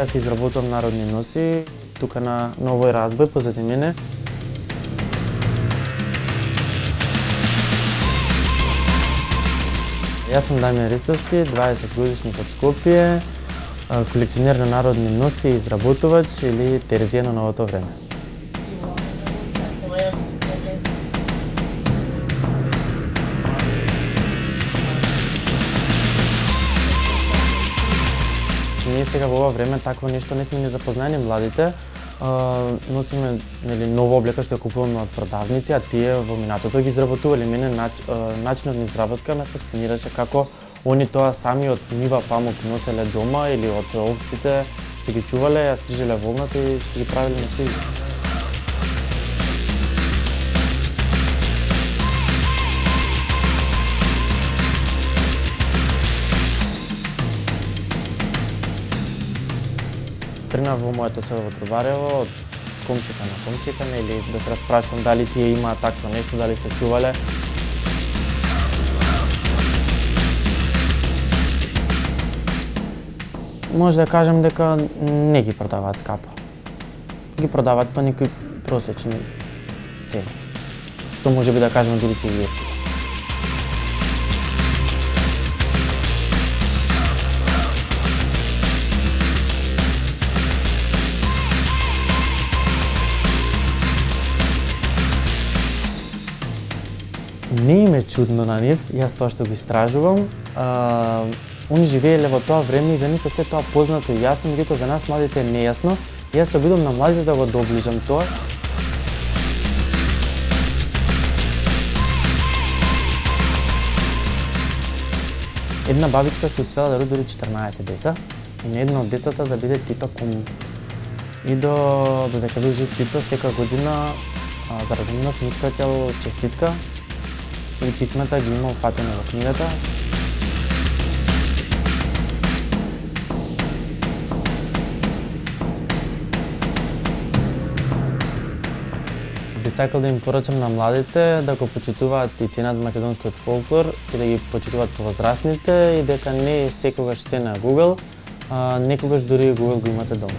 Јас изработувам народни носи тука на Новој Разбој позади мене. Јас сум Дамјан Ристовски, 20 годишник од Скопје, колекционер на народни носи, изработувач или терзија на новото време. Ние сега во ова време такво нешто не сме ни запознани младите. Носиме нова облека што ја купуваме од продавници, а тие во минатото ги изработувале. Мене начинот на изработка ме фасцинираше како они тоа сами од нива памук носеле дома или од овците што ги чувале, ја стрижеле волната и си ги правеле носиви. Тренав во моето село во Трубарево, од комшика на комшика, или да се распрашувам дали тие имаат такво нешто, дали се чувале. Може да кажем дека не ги продаваат скапо. Ги продаваат по некои просечни цени. Што може би да кажеме дури се и евтини. Не им е чудно на нив, јас тоа што го истражувам. Они живееле во тоа време и за нив е се тоа познато и јасно, меѓутоа за нас младите е нејасно. Јас се обидам на младите да го доближам тоа. Една бабичка што успела да роди дури 14 деца и на едно од децата да биде Тито кум. И додека бил жив Тито, сека година за роденденот ми испратил честитка и писмата ги има уфатено во книгата. Би сакал да им порачам на младите да го почитуваат и ценат македонскиот фолклор и да ги почитуваат повозрастните и дека не е секогаш се на Google, некогаш дури Google го имате дома.